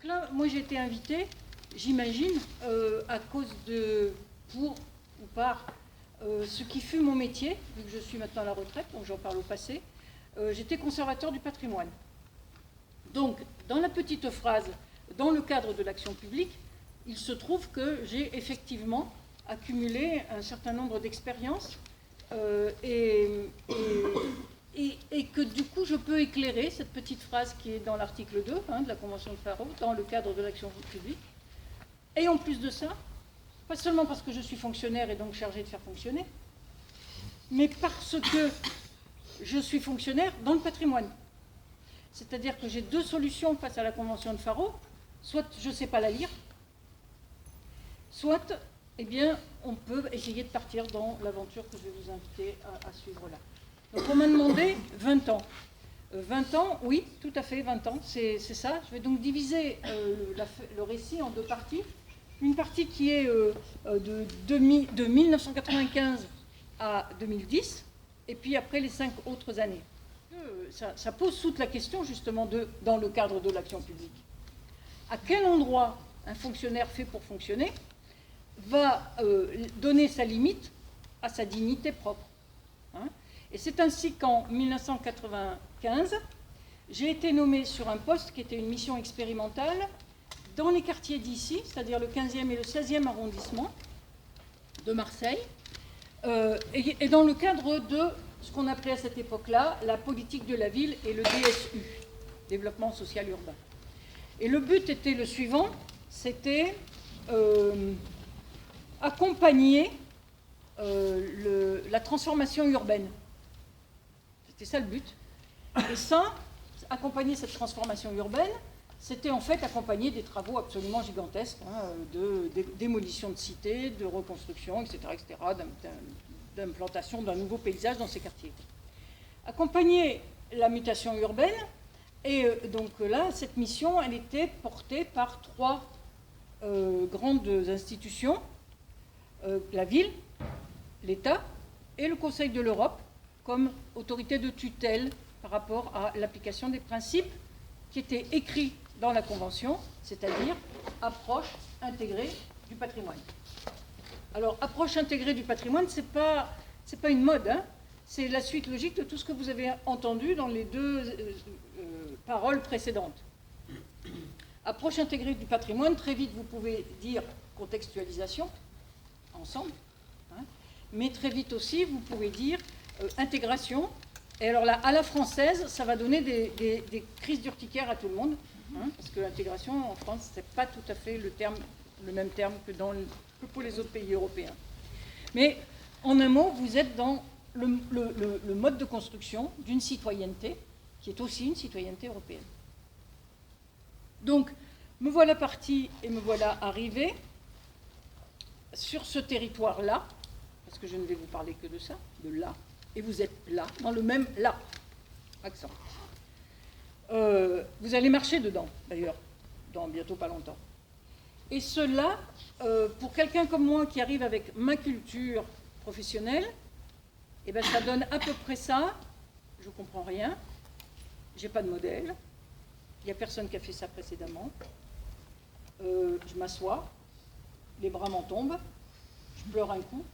Donc là, moi j'ai été invitée, j'imagine, à cause de, pour ou par ce qui fut mon métier, vu que je suis maintenant à la retraite, donc j'en parle au passé, j'étais conservateur du patrimoine. Donc, dans la petite phrase, dans le cadre de l'action publique, il se trouve que j'ai effectivement accumulé un certain nombre d'expériences et que du coup je peux éclairer cette petite phrase qui est dans l'article 2 de la Convention de Faro, dans le cadre de l'action publique. Et en plus de ça, pas seulement parce que je suis fonctionnaire et donc chargé de faire fonctionner, mais parce que je suis fonctionnaire dans le patrimoine. C'est-à-dire que j'ai deux solutions face à la Convention de Faro. Soit je ne sais pas la lire, soit eh bien, on peut essayer de partir dans l'aventure que je vais vous inviter à suivre là. Donc on m'a demandé 20 ans. 20 ans, oui, tout à fait, 20 ans, c'est ça. Je vais donc diviser le récit en deux parties. Une partie qui est de 1995 à 2010, et puis après les 5 autres années. Ça pose toute la question justement dans le cadre de l'action publique. À quel endroit un fonctionnaire fait pour fonctionner va donner sa limite à sa dignité propre. Et c'est ainsi qu'en 1995, j'ai été nommée sur un poste qui était une mission expérimentale dans les quartiers d'ici, c'est-à-dire le 15e et le 16e arrondissement de Marseille, et dans le cadre de ce qu'on appelait à cette époque-là la politique de la ville et le DSU, développement social urbain. Et le but était le suivant, c'était accompagner la transformation urbaine. C'était ça le but. Et ça, accompagner cette transformation urbaine, c'était en fait accompagner des travaux absolument gigantesques, de démolition de cités, de reconstruction, etc., d'implantation d'un nouveau paysage dans ces quartiers. Accompagner la mutation urbaine, et donc là, cette mission, elle était portée par trois grandes institutions, la ville, l'État et le Conseil de l'Europe, comme autorité de tutelle par rapport à l'application des principes qui étaient écrits dans la Convention, c'est-à-dire approche intégrée du patrimoine. Alors, approche intégrée du patrimoine, c'est pas une mode, c'est la suite logique de tout ce que vous avez entendu dans les deux paroles précédentes. Approche intégrée du patrimoine, très vite vous pouvez dire contextualisation, ensemble, mais très vite aussi vous pouvez dire intégration. Et alors là, à la française, ça va donner des crises d'urticaire à tout le monde, parce que l'intégration en France, c'est pas tout à fait le même terme que pour les autres pays européens. Mais en un mot, vous êtes dans le mode de construction d'une citoyenneté qui est aussi une citoyenneté européenne. Donc, me voilà parti et me voilà arrivé sur ce territoire-là, parce que je ne vais vous parler que de ça, de là, et vous êtes là, dans le même là, accent. Vous allez marcher dedans, d'ailleurs, dans bientôt pas longtemps. Et cela, pour quelqu'un comme moi qui arrive avec ma culture professionnelle, eh ben, ça donne à peu près ça. Je ne comprends rien, j'ai pas de modèle, il n'y a personne qui a fait ça précédemment. Je m'assois, les bras m'en tombent, je pleure un coup,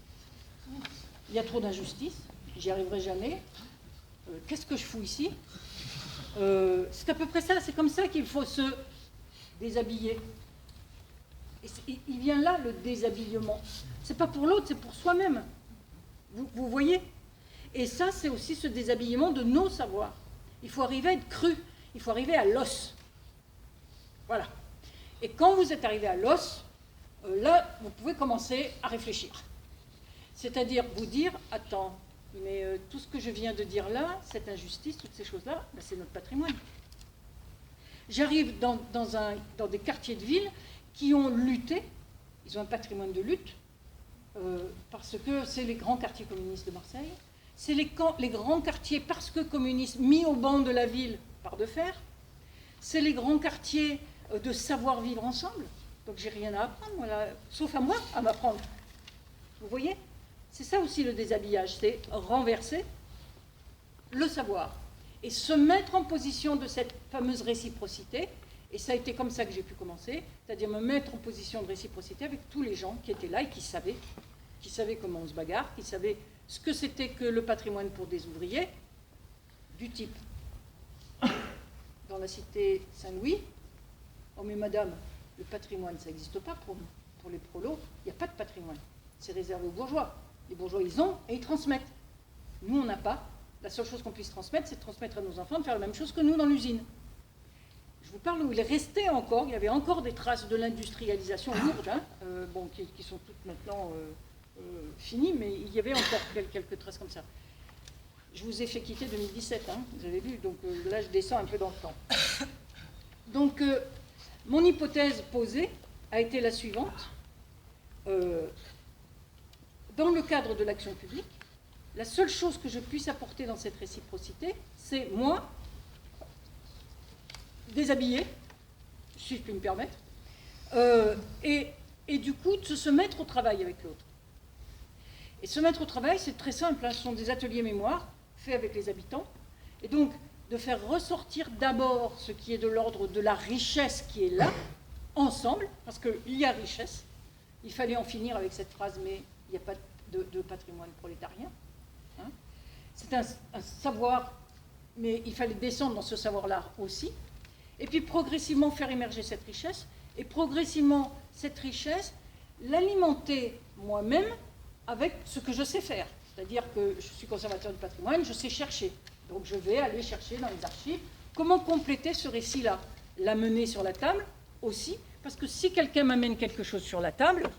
il y a trop d'injustice, j'y arriverai jamais. Qu'est-ce que je fous ici? C'est à peu près ça, c'est comme ça qu'il faut se déshabiller. Et il vient là le déshabillement. C'est pas pour l'autre, c'est pour soi-même. Vous voyez? Et ça, c'est aussi ce déshabillement de nos savoirs. Il faut arriver à être cru, il faut arriver à l'os. Voilà. Et quand vous êtes arrivé à l'os, là, vous pouvez commencer à réfléchir. C'est-à-dire vous dire, attends, mais tout ce que je viens de dire là, cette injustice, toutes ces choses-là, ben, c'est notre patrimoine. J'arrive dans des quartiers de ville qui ont lutté, ils ont un patrimoine de lutte, parce que c'est les grands quartiers communistes de Marseille, c'est les grands quartiers parce que communistes mis au banc de la ville par de fer, c'est les grands quartiers de savoir-vivre ensemble, donc j'ai rien à apprendre, voilà, sauf à moi à m'apprendre. Vous voyez? C'est ça aussi le déshabillage, c'est renverser le savoir et se mettre en position de cette fameuse réciprocité Et ça a été comme ça que j'ai pu commencer, c'est-à-dire me mettre en position de réciprocité avec tous les gens qui étaient là et qui savaient comment on se bagarre, qui savaient ce que c'était que le patrimoine pour des ouvriers, du type, dans la cité Saint-Louis, oh mais madame, le patrimoine, ça n'existe pas pour nous. Pour les prolos, il n'y a pas de patrimoine. C'est réservé aux bourgeois. Les bourgeois, ils ont et ils transmettent. Nous, on n'a pas. La seule chose qu'on puisse transmettre, c'est de transmettre à nos enfants de faire la même chose que nous dans l'usine. Je vous parle où il est resté encore, il y avait encore des traces de l'industrialisation lourde, hein, qui sont toutes maintenant finies, mais il y avait encore quelques traces comme ça. Je vous ai fait quitter 2017, hein, vous avez vu, donc là je descends un peu dans le temps. Donc mon hypothèse posée a été la suivante. Dans le cadre de l'action publique, la seule chose que je puisse apporter dans cette réciprocité, c'est moi, déshabiller, si je puis me permettre, et du coup de se mettre au travail avec l'autre. Et se mettre au travail, c'est très simple, hein, ce sont des ateliers mémoire faits avec les habitants, et donc de faire ressortir d'abord ce qui est de l'ordre de la richesse qui est là, ensemble, parce qu'il y a richesse. Il fallait en finir avec cette phrase, mais il n'y a pas de patrimoine prolétarien. Hein. C'est un savoir, mais il fallait descendre dans ce savoir-là aussi. Et puis progressivement faire émerger cette richesse, et progressivement cette richesse, l'alimenter moi-même avec ce que je sais faire. C'est-à-dire que je suis conservateur du patrimoine, je sais chercher. Donc je vais aller chercher dans les archives comment compléter ce récit-là. L'amener sur la table aussi, parce que si quelqu'un m'amène quelque chose sur la table,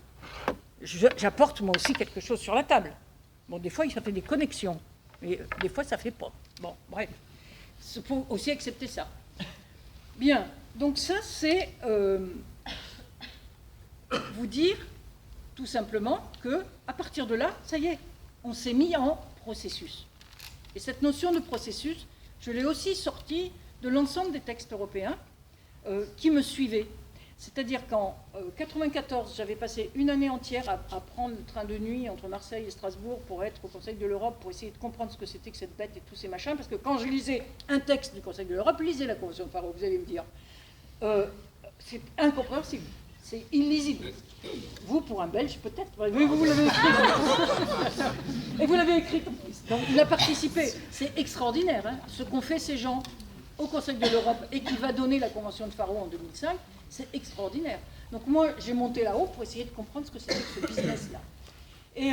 j'apporte moi aussi quelque chose sur la table. Bon, des fois, ça fait des connexions, mais des fois, ça ne fait pas. Bon, bref, il faut aussi accepter ça. Bien, donc ça, c'est vous dire tout simplement qu'à partir de là, ça y est, on s'est mis en processus. Et cette notion de processus, je l'ai aussi sortie de l'ensemble des textes européens qui me suivaient. C'est-à-dire qu'en 1994, j'avais passé une année entière à prendre le train de nuit entre Marseille et Strasbourg pour être au Conseil de l'Europe, pour essayer de comprendre ce que c'était que cette bête et tous ces machins, parce que quand je lisais un texte du Conseil de l'Europe, lisez la Convention de Faro, vous allez me dire, c'est incompréhensible, c'est illisible. Vous, pour un Belge, peut-être, mais vous l'avez écrit. Et vous l'avez écrit en plus. Donc il a participé. C'est extraordinaire, hein, ce qu'ont fait ces gens au Conseil de l'Europe et qui va donner la Convention de Faro en 2005, c'est extraordinaire. Donc moi, j'ai monté là-haut pour essayer de comprendre ce que c'était que ce business-là. Et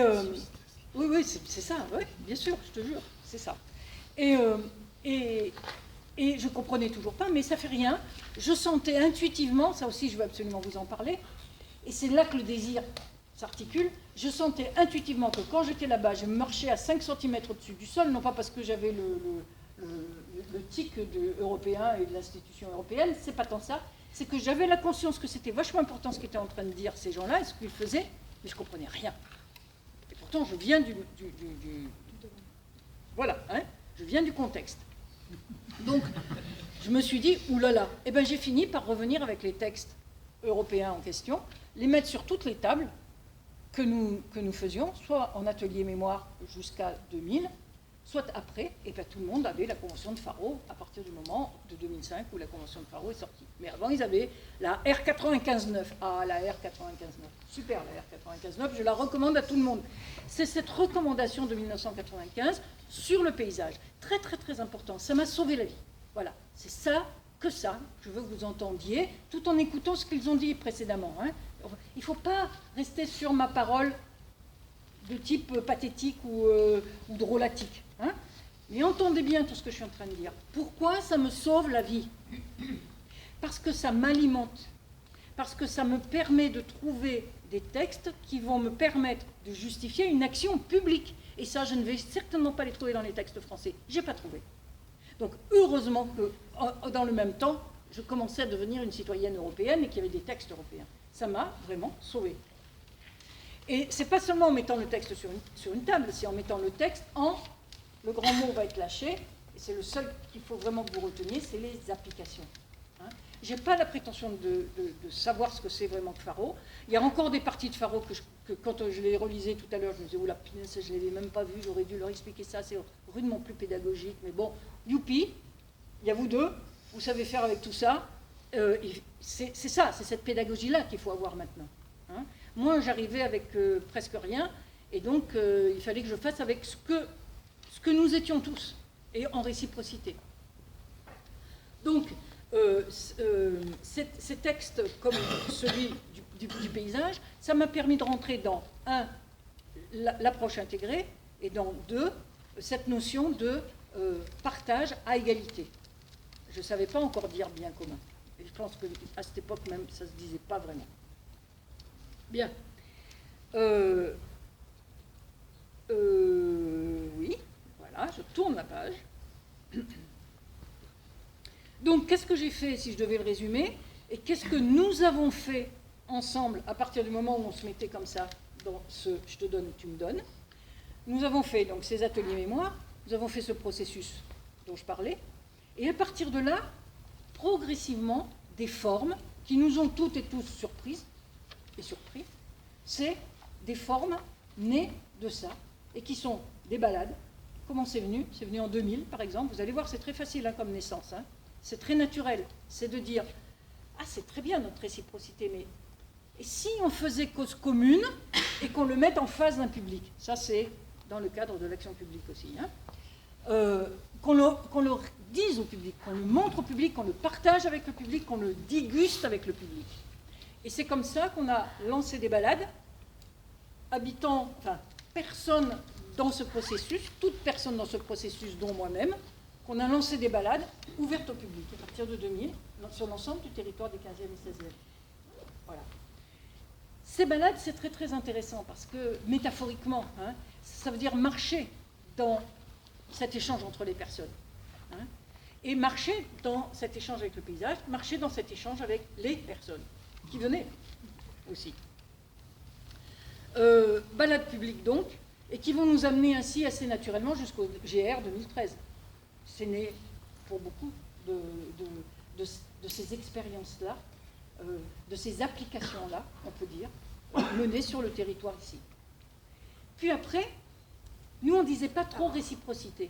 oui, c'est ça, oui, bien sûr, je te jure, c'est ça. Et je ne comprenais toujours pas, mais ça ne fait rien. Je sentais intuitivement, ça aussi je veux absolument vous en parler, et c'est là que le désir s'articule, je sentais intuitivement que quand j'étais là-bas, je marchais à 5 cm au-dessus du sol, non pas parce que j'avais le tic européen et de l'institution européenne, c'est pas tant ça, c'est que j'avais la conscience que c'était vachement important ce qu'étaient en train de dire ces gens-là et ce qu'ils faisaient, mais je ne comprenais rien. Et pourtant, je viens voilà, hein, je viens du contexte. Donc, je me suis dit, oulala, et bien j'ai fini par revenir avec les textes européens en question, les mettre sur toutes les tables que nous faisions, soit en atelier mémoire jusqu'à 2000, soit après, et bien tout le monde avait la Convention de Faro à partir du moment de 2005 où la Convention de Faro est sortie. Mais avant, ils avaient la R95.9. Ah, la R95.9. Super, la R95.9, je la recommande à tout le monde. C'est cette recommandation de 1995 sur le paysage. Très, très, très important. Ça m'a sauvé la vie. Voilà, c'est ça, que ça, je veux que vous entendiez, tout en écoutant ce qu'ils ont dit précédemment. Hein. Il ne faut pas rester sur ma parole de type pathétique ou drôlatique. Hein. Mais entendez bien tout ce que je suis en train de dire. Pourquoi ça me sauve la vie? Parce que ça m'alimente. Parce que ça me permet de trouver des textes qui vont me permettre de justifier une action publique. Et ça, je ne vais certainement pas les trouver dans les textes français. Je n'ai pas trouvé. Donc, heureusement que, dans le même temps, je commençais à devenir une citoyenne européenne et qu'il y avait des textes européens. Ça m'a vraiment sauvée. Et ce n'est pas seulement en mettant le texte sur une table, c'est en mettant le texte le grand mot va être lâché, et c'est le seul qu'il faut vraiment que vous reteniez, c'est les applications. Hein. Je n'ai pas la prétention de savoir ce que c'est vraiment que Faro. Il y a encore des parties de Faro que quand je les relisais tout à l'heure, je me disais, oh la punaise, je ne l'avais même pas vu, j'aurais dû leur expliquer ça, c'est rudement plus pédagogique, mais bon, youpi, il y a vous deux, vous savez faire avec tout ça, c'est ça, c'est cette pédagogie-là qu'il faut avoir maintenant. Hein. Moi, j'arrivais avec presque rien, et donc il fallait que je fasse avec ce que nous étions tous, et en réciprocité. Donc, ces textes, comme celui du paysage, ça m'a permis de rentrer dans, l'approche intégrée, et dans deux, cette notion de partage à égalité. Je ne savais pas encore dire bien commun. Et je pense qu'à cette époque même, ça ne se disait pas vraiment. Bien. Oui, voilà, je tourne la page. Donc, qu'est-ce que j'ai fait, si je devais le résumer, et qu'est-ce que nous avons fait ensemble à partir du moment où on se mettait comme ça dans ce « je te donne, tu me donnes ». Nous avons fait donc ces ateliers mémoire, nous avons fait ce processus dont je parlais, et à partir de là, progressivement, des formes qui nous ont toutes et tous surprises et surpris, c'est des formes nées de ça, et qui sont des balades. Comment c'est venu? C'est venu en 2000, par exemple. Vous allez voir, c'est très facile comme naissance. Hein. C'est très naturel. C'est de dire, ah, c'est très bien notre réciprocité, mais et si on faisait cause commune et qu'on le mette en face d'un public? Ça, c'est dans le cadre de l'action publique aussi. Hein. Qu'on le dise au public, qu'on le montre au public, qu'on le partage avec le public, qu'on le déguste avec le public. Et c'est comme ça qu'on a lancé des balades, personne dans ce processus, toute personne dans ce processus, dont moi-même, qu'on a lancé des balades ouvertes au public à partir de 2000, sur l'ensemble du territoire des 15e et 16e. Voilà. Ces balades, c'est très très intéressant parce que, métaphoriquement, hein, ça veut dire marcher dans cet échange entre les personnes. Hein, et marcher dans cet échange avec le paysage, marcher dans cet échange avec les personnes qui venaient aussi. Balades publiques donc, et qui vont nous amener ainsi assez naturellement jusqu'au GR 2013. C'est né pour beaucoup de ces expériences-là, de ces applications-là, on peut dire, menées sur le territoire ici. Puis après, nous on ne disait pas trop réciprocité.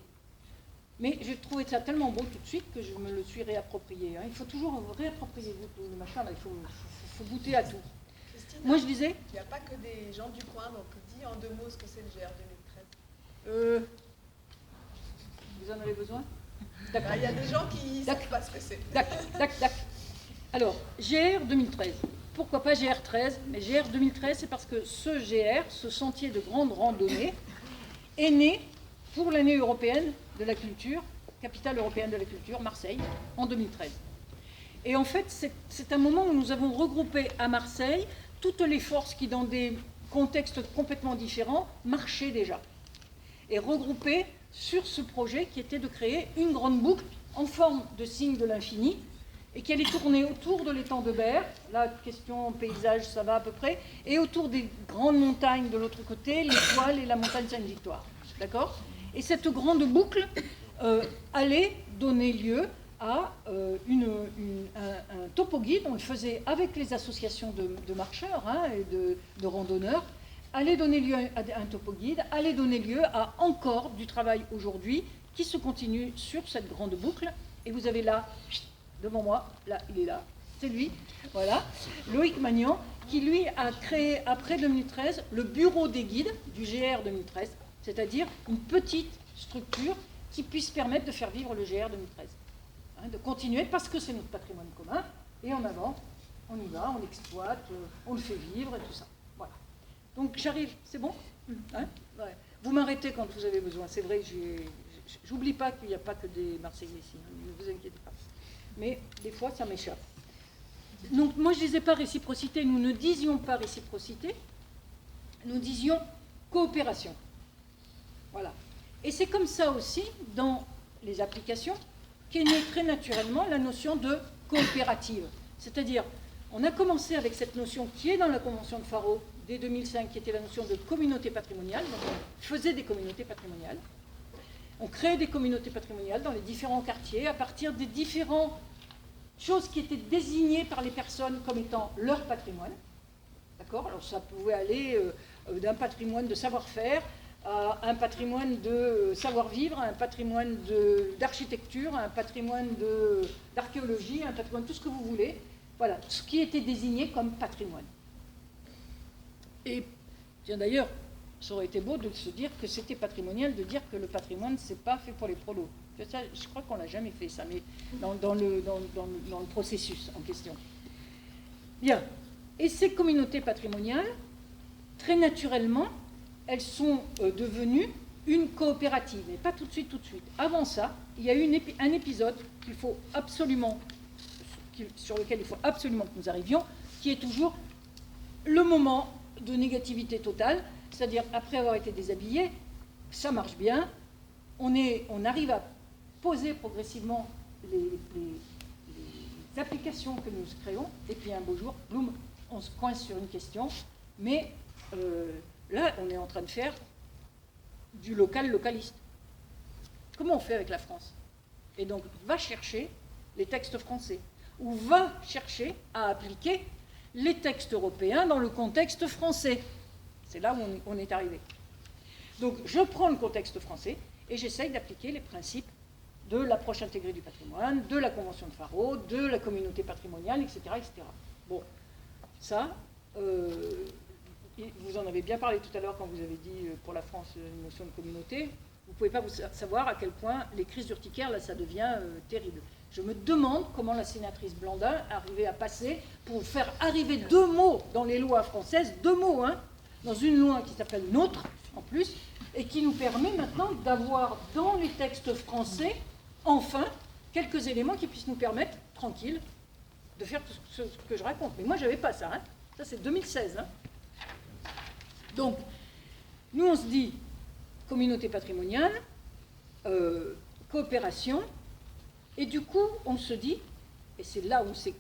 Mais j'ai trouvé ça tellement beau tout de suite que je me le suis réapproprié. Hein. Il faut toujours réapproprier-vous tout le machin, là, il faut goûter à tout. Christine, moi je disais... Il n'y a pas que des gens du coin, donc dis en 2 mots ce que c'est le GR 2013. Vous en avez besoin? D'accord. Il y a des gens qui ne savent pas ce que c'est. D'accord. Alors, GR 2013. Pourquoi pas GR 13? Mais GR 2013, c'est parce que ce GR, ce sentier de grande randonnée, est né pour l'année européenne de la culture, capitale européenne de la culture, Marseille, en 2013. Et en fait, c'est un moment où nous avons regroupé à Marseille toutes les forces qui, dans des contextes complètement différents, marchaient déjà. Et regroupées sur ce projet qui était de créer une grande boucle en forme de signe de l'infini et qui allait tourner autour de l'étang de Berre, la question paysage, ça va à peu près, et autour des grandes montagnes de l'autre côté, l'Étoile et la montagne Sainte-Victoire. D'accord? Et cette grande boucle allait donner lieu à un topo-guide, on le faisait avec les associations de marcheurs et de randonneurs, allait donner lieu à un topo-guide, allait donner lieu à encore du travail aujourd'hui qui se continue sur cette grande boucle. Et vous avez là, devant moi, là, il est là, c'est lui, voilà, Loïc Magnan, qui lui a créé après 2013 le bureau des guides du GR 2013, c'est-à-dire une petite structure qui puisse permettre de faire vivre le GR 2013. Hein, de continuer parce que c'est notre patrimoine commun, et en avant, on y va, on l'exploite, on le fait vivre et tout ça. Voilà. Donc j'arrive, c'est bon hein ouais. Vous m'arrêtez quand vous avez besoin, c'est vrai, j'oublie pas qu'il n'y a pas que des Marseillais ici, hein, ne vous inquiétez pas. Mais des fois, ça m'échappe. Donc moi, je ne disais pas réciprocité, nous ne disions pas réciprocité, nous disions coopération. Voilà. Et c'est comme ça aussi, dans les applications, qu'est née très naturellement la notion de coopérative. C'est-à-dire, on a commencé avec cette notion qui est dans la Convention de Faro dès 2005, qui était la notion de communauté patrimoniale. Donc on faisait des communautés patrimoniales. On créait des communautés patrimoniales dans les différents quartiers à partir des différentes choses qui étaient désignées par les personnes comme étant leur patrimoine. D'accord? Alors ça pouvait aller d'un patrimoine de savoir-faire à un patrimoine de savoir-vivre, à un patrimoine d'architecture, à un patrimoine d'archéologie, un patrimoine, tout ce que vous voulez. Voilà, ce qui était désigné comme patrimoine. Et bien d'ailleurs, ça aurait été beau de se dire que c'était patrimonial, de dire que le patrimoine, c'est pas fait pour les prolos. Ça, je crois qu'on l'a jamais fait, ça, mais dans le processus en question. Bien. Et ces communautés patrimoniales, très naturellement, elles sont devenues une coopérative, mais pas tout de suite, tout de suite. Avant ça, il y a eu un épisode sur lequel il faut absolument que nous arrivions, qui est toujours le moment de négativité totale, c'est-à-dire après avoir été déshabillé, ça marche bien, on arrive à poser progressivement les applications que nous créons, et puis un beau jour, boum, on se coince sur une question, mais là, on est en train de faire du localiste. Comment on fait avec la France? Et donc, va chercher les textes français, ou va chercher à appliquer les textes européens dans le contexte français. C'est là où on est arrivé. Donc, je prends le contexte français et j'essaye d'appliquer les principes de l'approche intégrée du patrimoine, de la Convention de Faro, de la communauté patrimoniale, etc. etc. Bon, ça, vous en avez bien parlé tout à l'heure quand vous avez dit pour la France une notion de communauté. Vous ne pouvez pas savoir à quel point les crises urticaires, là, ça devient terrible. Je me demande comment la sénatrice Blandin arrivait à passer pour faire arriver 2 mots dans les lois françaises, 2 mots, hein, dans une loi qui s'appelle Nôtre, en plus, et qui nous permet maintenant d'avoir dans les textes français, enfin, quelques éléments qui puissent nous permettre, tranquille, de faire tout ce que je raconte. Mais moi, je n'avais pas ça. Hein. Ça, c'est 2016. Hein. Donc, nous, on se dit communauté patrimoniale, coopération, et du coup, on se dit, et c'est là où c'est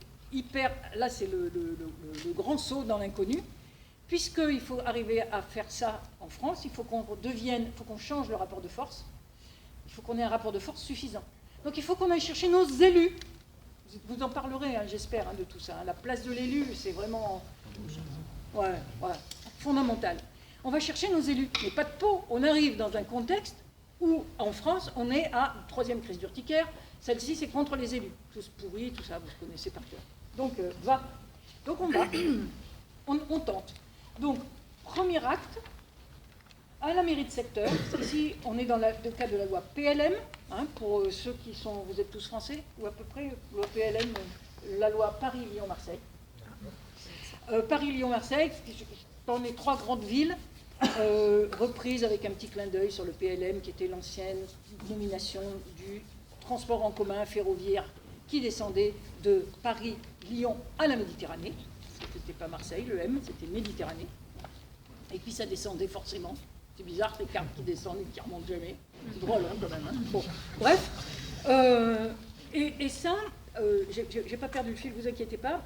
là, c'est le grand saut dans l'inconnu, puisqu'il faut arriver à faire ça en France, il faut qu'on change le rapport de force, il faut qu'on ait un rapport de force suffisant. Donc il faut qu'on aille chercher nos élus. Vous en parlerez, hein, j'espère, hein, de tout ça. Hein. La place de l'élu, c'est vraiment fondamental. On va chercher nos élus, mais pas de peau. On arrive dans un contexte où, en France, on est à 3e crise d'urticaire. Celle-ci, c'est contre les élus. Tous pourris, tout ça, vous connaissez par cœur. Donc, Donc, on va. On tente. Donc, premier acte, à la mairie de secteur. Ici, on est dans le cadre de la loi PLM. Hein, pour ceux qui sont... Vous êtes tous français, ou à peu près, loi PLM, la loi Paris-Lyon-Marseille. Paris-Lyon-Marseille, dans les 3 grandes villes, reprises avec un petit clin d'œil sur le PLM, qui était l'ancienne nomination du transport en commun ferroviaire qui descendait de Paris-Lyon à la Méditerranée. C'était pas Marseille, le M, c'était Méditerranée. Et puis ça descendait forcément. C'est bizarre, les cartes qui descendent et qui ne remontent jamais. C'est drôle, hein, quand même. Hein. Bon. Bref. Et ça, j'ai pas perdu le fil, vous inquiétez pas.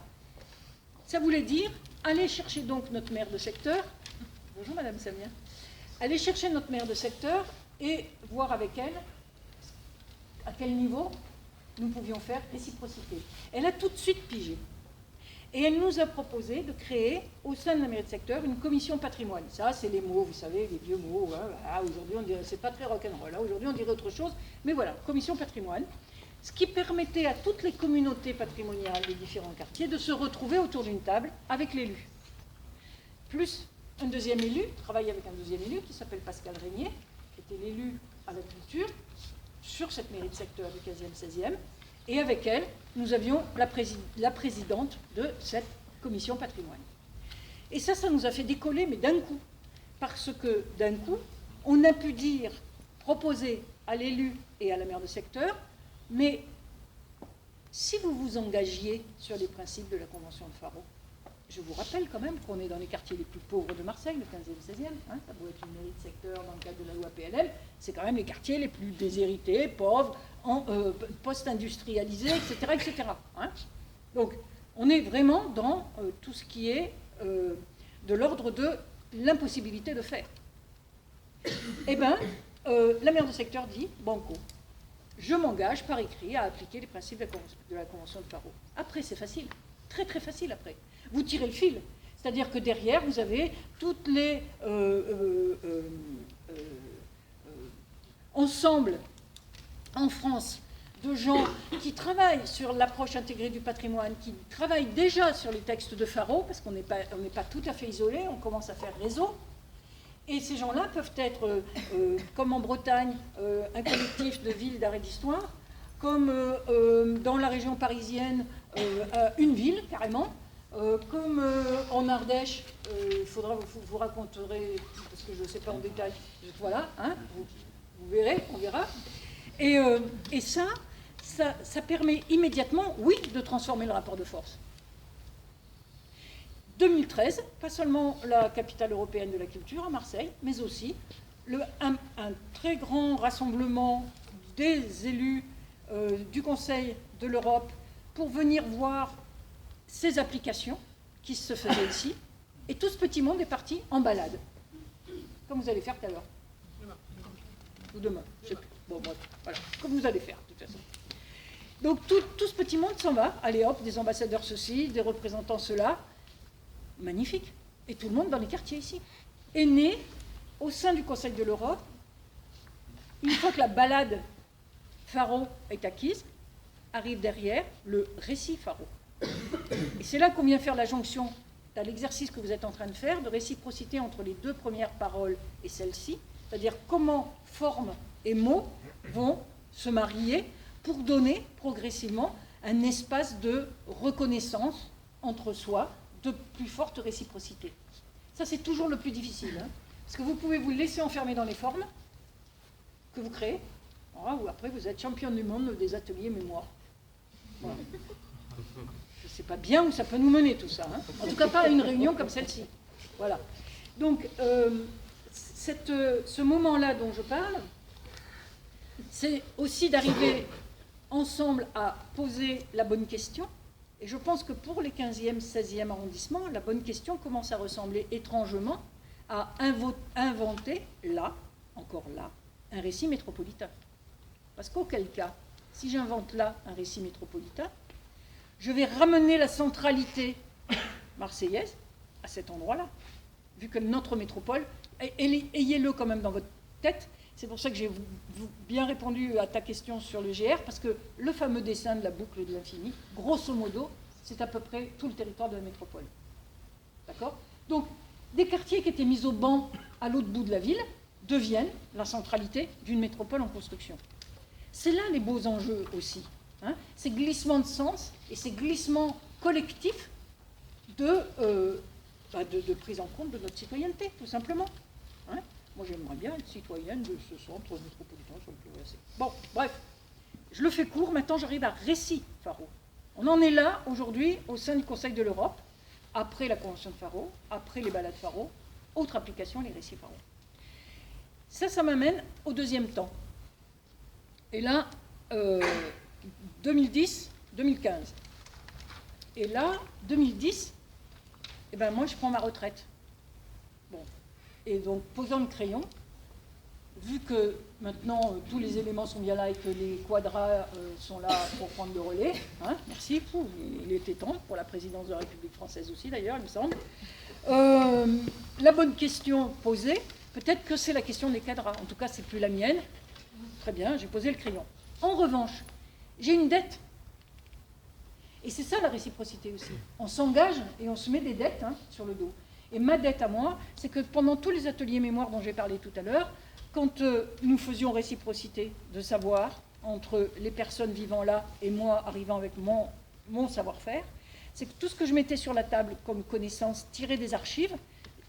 Ça voulait dire, allez chercher donc notre maire de secteur. Bonjour Madame Samia. Allez chercher notre maire de secteur et voir avec elle à quel niveau nous pouvions faire réciprocité. Elle a tout de suite pigé. Et elle nous a proposé de créer, au sein de la mairie de secteur, une commission patrimoine. Ça, c'est les mots, vous savez, les vieux mots. Hein. Ah, aujourd'hui, on dirait, c'est pas très rock'n'roll. Hein. Aujourd'hui, on dirait autre chose. Mais voilà, commission patrimoine. Ce qui permettait à toutes les communautés patrimoniales des différents quartiers de se retrouver autour d'une table avec l'élu. Plus un deuxième élu, travailler avec un deuxième élu qui s'appelle Pascal Régnier, qui était l'élu à la culture sur cette mairie de secteur du 15e, 16e. Et avec elle, nous avions la présidente de cette commission patrimoine. Et ça nous a fait décoller, mais d'un coup. Parce que, d'un coup, on a pu proposer à l'élu et à la maire de secteur, mais si vous vous engagiez sur les principes de la Convention de Faro, je vous rappelle quand même qu'on est dans les quartiers les plus pauvres de Marseille, le 15e, 16e, hein, ça doit être une mairie de secteur dans le cadre de la loi PLM, c'est quand même les quartiers les plus déshérités, pauvres, post-industrialisés, etc. etc. Hein. Donc, on est vraiment dans tout ce qui est de l'ordre de l'impossibilité de faire. Eh bien, la maire de secteur dit, banco, je m'engage par écrit à appliquer les principes de la Convention de Faro. Après, c'est facile, très très facile après. Vous tirez le fil, c'est-à-dire que derrière, vous avez toutes les ensemble en France de gens qui travaillent sur l'approche intégrée du patrimoine, qui travaillent déjà sur les textes de Faro, parce qu'on n'est pas tout à fait isolé, on commence à faire réseau. Et ces gens-là peuvent être, comme en Bretagne, un collectif de villes d'art et d'histoire, comme dans la région parisienne, une ville carrément, comme en Ardèche, il faudra vous raconterez, parce que je ne sais pas en détail, voilà, hein, vous verrez, on verra. Et ça permet immédiatement, oui, de transformer le rapport de force. 2013, pas seulement la capitale européenne de la culture à Marseille, mais aussi un très grand rassemblement des élus du Conseil de l'Europe pour venir voir ces applications qui se faisaient ici. Et tout ce petit monde est parti en balade, comme vous allez faire tout à l'heure. Ou demain, je ne sais plus. Bon, bref, voilà, comme vous allez faire, de toute façon. Donc tout ce petit monde s'en va. Allez hop, des ambassadeurs ceci, des représentants cela. Magnifique. Et tout le monde dans les quartiers ici. Est né au sein du Conseil de l'Europe, une fois que la balade Faro est acquise, arrive derrière le récit Faro. Et c'est là qu'on vient faire la jonction dans l'exercice que vous êtes en train de faire, de réciprocité entre les deux premières paroles et celle-ci, c'est-à-dire comment forme et mots vont se marier pour donner progressivement un espace de reconnaissance entre soi, de plus forte réciprocité. Ça, c'est toujours le plus difficile, hein, parce que vous pouvez vous laisser enfermer dans les formes que vous créez, ou après vous êtes championne du monde des ateliers mémoire. Voilà. Je ne sais pas bien où ça peut nous mener tout ça, hein. En tout cas pas à une réunion comme celle-ci. Voilà. Donc, ce moment-là dont je parle, c'est aussi d'arriver ensemble à poser la bonne question. Et je pense que pour les 15e, 16e arrondissements, la bonne question commence à ressembler étrangement à inventer, là, encore là, un récit métropolitain. Parce qu'auquel cas, si j'invente là un récit métropolitain, je vais ramener la centralité marseillaise à cet endroit-là. Vu que notre métropole, ayez-le quand même dans votre tête. C'est pour ça que j'ai bien répondu à ta question sur le GR, parce que le fameux dessin de la boucle de l'infini, grosso modo, c'est à peu près tout le territoire de la métropole. D'accord ? Donc, des quartiers qui étaient mis au banc à l'autre bout de la ville deviennent la centralité d'une métropole en construction. C'est là les beaux enjeux aussi. Hein, ces glissements de sens et ces glissements collectifs de prise en compte de notre citoyenneté, tout simplement. Hein. Moi, j'aimerais bien être citoyenne de ce centre métropolitain sur le PVAC. Bon, bref, je le fais court. Maintenant, j'arrive à récit Faro. On en est là, aujourd'hui, au sein du Conseil de l'Europe, après la Convention de Faro, après les balades Faro, autre application, les récits Faro. Ça m'amène au deuxième temps. Et là, 2010, 2015. Et là, 2010, eh ben moi, je prends ma retraite. Bon. Et donc, posant le crayon, vu que maintenant, tous les éléments sont bien là et que les quadras sont là pour prendre le relais, hein, merci, il était temps, pour la présidence de la République française aussi, d'ailleurs, il me semble. La bonne question posée, peut-être que c'est la question des quadras. En tout cas, c'est plus la mienne. Très bien, j'ai posé le crayon. En revanche, j'ai une dette. Et c'est ça la réciprocité aussi. On s'engage et on se met des dettes, hein, sur le dos. Et ma dette à moi, c'est que pendant tous les ateliers mémoire dont j'ai parlé tout à l'heure, quand nous faisions réciprocité de savoir entre les personnes vivant là et moi arrivant avec mon savoir-faire, c'est que tout ce que je mettais sur la table comme connaissances tirées des archives,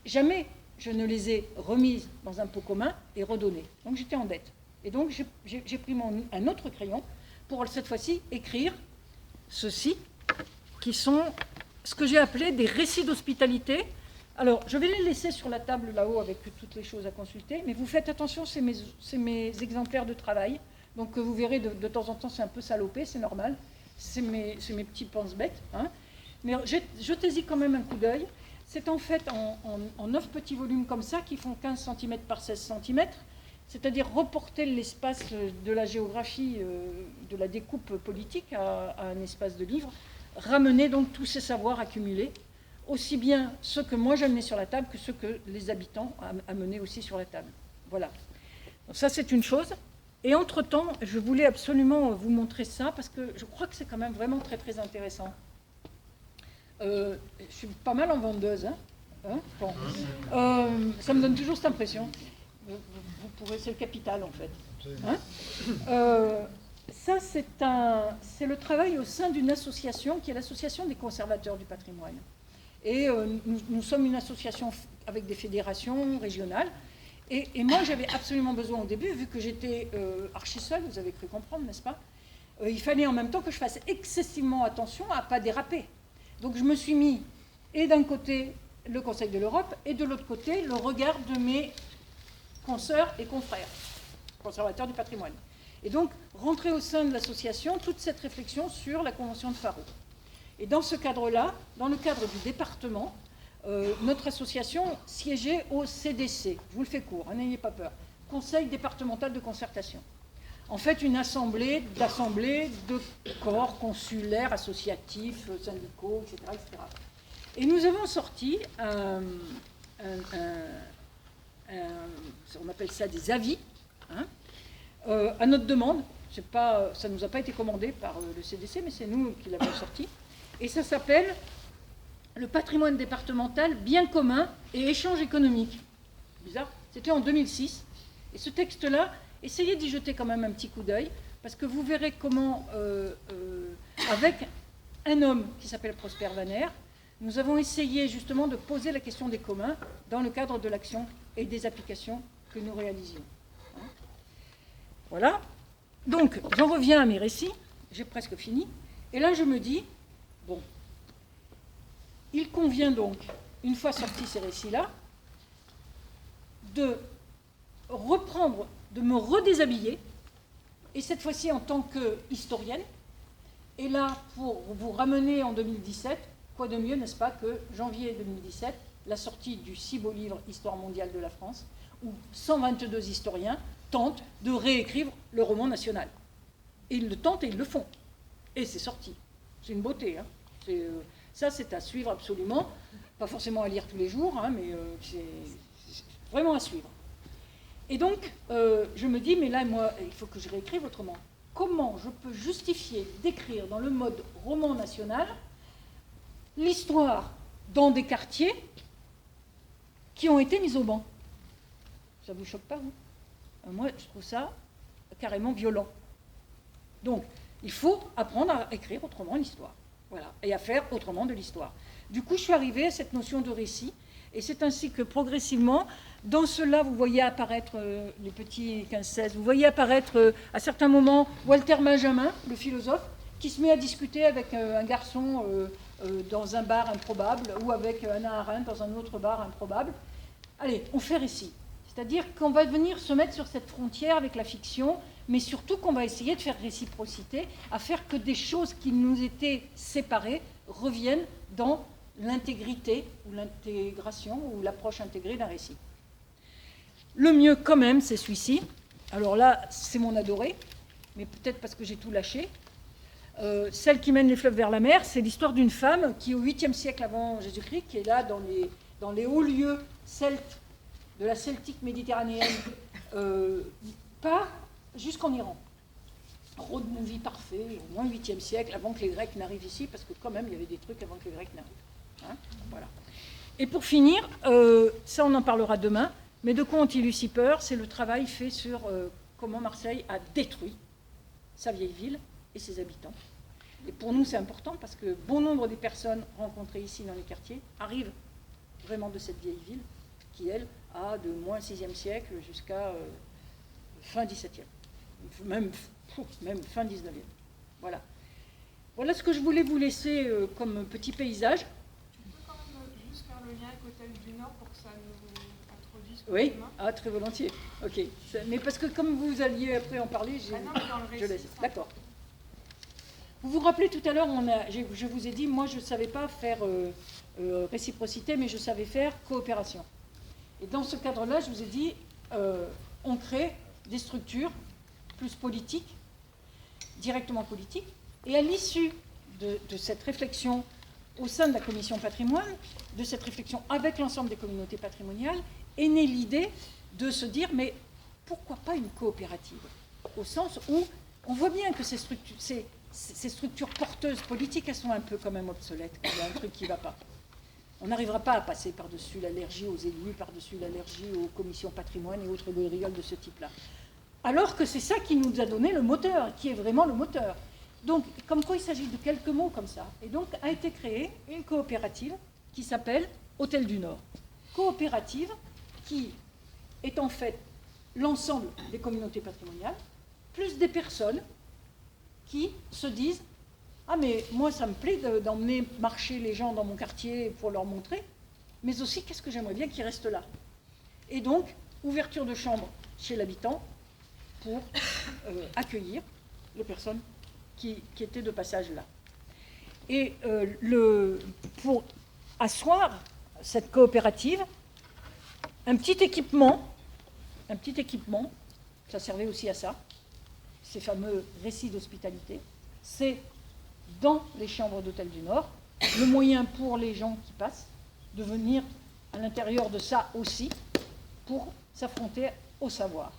jamais je ne les ai remises dans un pot commun et redonnées. Donc j'étais en dette. Et donc j'ai pris un autre crayon pour cette fois-ci écrire ceux-ci, qui sont ce que j'ai appelé des récits d'hospitalité. Alors, je vais les laisser sur la table là-haut avec toutes les choses à consulter, mais vous faites attention, c'est mes exemplaires de travail, donc vous verrez de temps en temps c'est un peu salopé, c'est normal, c'est mes petits pense-bêtes, hein. Mais jetez-y quand même un coup d'œil. C'est en fait en 9 petits volumes comme ça, qui font 15 cm par 16 cm, c'est-à-dire reporter l'espace de la géographie, de la découpe politique à un espace de livre, ramener donc tous ces savoirs accumulés, aussi bien ceux que moi j'amenais sur la table que ceux que les habitants amenaient aussi sur la table. Voilà. Donc ça, c'est une chose. Et entre-temps, je voulais absolument vous montrer ça, parce que je crois que c'est quand même vraiment très, très intéressant. Je suis pas mal en vendeuse, hein. Bon. Ça me donne toujours cette impression. Vous pourrez, c'est le capital, en fait. Hein, ça, c'est le travail au sein d'une association qui est l'association des conservateurs du patrimoine. Et nous sommes une association avec des fédérations régionales. Et moi, j'avais absolument besoin au début, vu que j'étais archi seule, vous avez cru comprendre, n'est-ce pas, il fallait en même temps que je fasse excessivement attention à ne pas déraper. Donc je me suis mis, et d'un côté, le Conseil de l'Europe, et de l'autre côté, le regard de mes consoeurs et confrères, conservateurs du patrimoine. Et donc, rentrer au sein de l'association toute cette réflexion sur la Convention de Faro. Et dans ce cadre-là, dans le cadre du département, notre association siégeait au CDC. Je vous le fais court, n'ayez pas peur. Conseil départemental de concertation. En fait, une assemblée de corps consulaires, associatifs, syndicaux, etc., etc. Et nous avons sorti on appelle ça des avis, hein, à notre demande. Ça ne nous a pas été commandé par le CDC, mais c'est nous qui l'avons sorti. Et ça s'appelle le patrimoine départemental, bien commun et échange économique. Bizarre. C'était en 2006. Et ce texte-là, essayez d'y jeter quand même un petit coup d'œil, parce que vous verrez comment, avec un homme qui s'appelle Prosper Vaner, nous avons essayé justement de poser la question des communs dans le cadre de l'action et des applications que nous réalisions. Hein, voilà. Donc, j'en reviens à mes récits. J'ai presque fini. Et là, je me dis, bon, il convient donc, une fois sortis ces récits-là, de reprendre, de me redéshabiller, et cette fois-ci en tant qu'historienne, et là, pour vous ramener en 2017, quoi de mieux, n'est-ce pas, que janvier 2017, la sortie du si beau livre « Histoire mondiale de la France », où 122 historiens tentent de réécrire le roman national. Et ils le tentent et ils le font. Et c'est sorti. C'est une beauté. Hein. Ça, c'est à suivre absolument. Pas forcément à lire tous les jours, hein, mais c'est vraiment à suivre. Et donc, je me dis, mais là, moi, il faut que je réécrive autrement. Comment je peux justifier d'écrire dans le mode roman national l'histoire dans des quartiers qui ont été mis au banc? Ça ne vous choque pas, vous? Moi, je trouve ça carrément violent. Donc, il faut apprendre à écrire autrement l'histoire. Voilà, et à faire autrement de l'histoire. Du coup, je suis arrivée à cette notion de récit, et c'est ainsi que progressivement, dans cela, vous voyez apparaître les petits 15-16, vous voyez apparaître à certains moments Walter Benjamin, le philosophe, qui se met à discuter avec un garçon dans un bar improbable, ou avec Hannah Arendt dans un autre bar improbable. Allez, on fait récit. C'est-à-dire qu'on va venir se mettre sur cette frontière avec la fiction, mais surtout qu'on va essayer de faire réciprocité, à faire que des choses qui nous étaient séparées reviennent dans l'intégrité ou l'intégration ou l'approche intégrée d'un récit. Le mieux quand même, c'est celui-ci. Alors là, c'est mon adoré, mais peut-être parce que j'ai tout lâché. Celle qui mène les fleuves vers la mer, c'est l'histoire d'une femme qui, au 8e siècle avant Jésus-Christ, qui est là dans les hauts lieux celtes de la celtique méditerranéenne, part jusqu'en Iran. Road movie parfait, au moins 8e siècle, avant que les Grecs n'arrivent ici, parce que quand même, il y avait des trucs avant que les Grecs n'arrivent. Hein, voilà. Et pour finir, ça on en parlera demain, mais de quoi ont-ils eu si peur? C'est le travail fait sur comment Marseille a détruit sa vieille ville et ses habitants. Et pour nous, c'est important parce que bon nombre des personnes rencontrées ici dans les quartiers arrivent vraiment de cette vieille ville qui, elle, a de moins 6e siècle jusqu'à fin 17e, même fin 19e. Voilà. Voilà ce que je voulais vous laisser comme petit paysage. Tu peux quand même juste faire le lien avec l'Hôtel du Nord pour que ça nous introduise. Oui, ah, très volontiers. Ok. Mais parce que comme vous alliez après en parler, je laisse. D'accord. Vous vous rappelez tout à l'heure, je vous ai dit, moi je ne savais pas faire réciprocité, mais je savais faire coopération. Et dans ce cadre-là, je vous ai dit, on crée des structures plus politiques, directement politiques, et à l'issue de cette réflexion au sein de la commission patrimoine, de cette réflexion avec l'ensemble des communautés patrimoniales, est née l'idée de se dire, mais pourquoi pas une coopérative? Au sens où on voit bien que ces structures porteuses politiques, elles sont un peu quand même obsolètes, il y a un truc qui ne va pas. On n'arrivera pas à passer par-dessus l'allergie aux élus, par-dessus l'allergie aux commissions patrimoine et autres gaudrioles de ce type-là. Alors que c'est ça qui nous a donné le moteur, qui est vraiment le moteur. Donc, comme quoi il s'agit de quelques mots comme ça. Et donc, a été créée une coopérative qui s'appelle Hôtel du Nord. Coopérative qui est en fait l'ensemble des communautés patrimoniales, plus des personnes qui se disent « Ah, mais moi, ça me plaît d'emmener marcher les gens dans mon quartier pour leur montrer, mais aussi, qu'est-ce que j'aimerais bien qu'ils restent là ?» Et donc, ouverture de chambres chez l'habitant pour accueillir les personnes qui étaient de passage là. Et pour asseoir cette coopérative, un petit équipement, ça servait aussi à ça, ces fameux récits d'hospitalité, c'est dans les chambres d'hôtel du Nord, le moyen pour les gens qui passent de venir à l'intérieur de ça aussi pour s'affronter au savoir.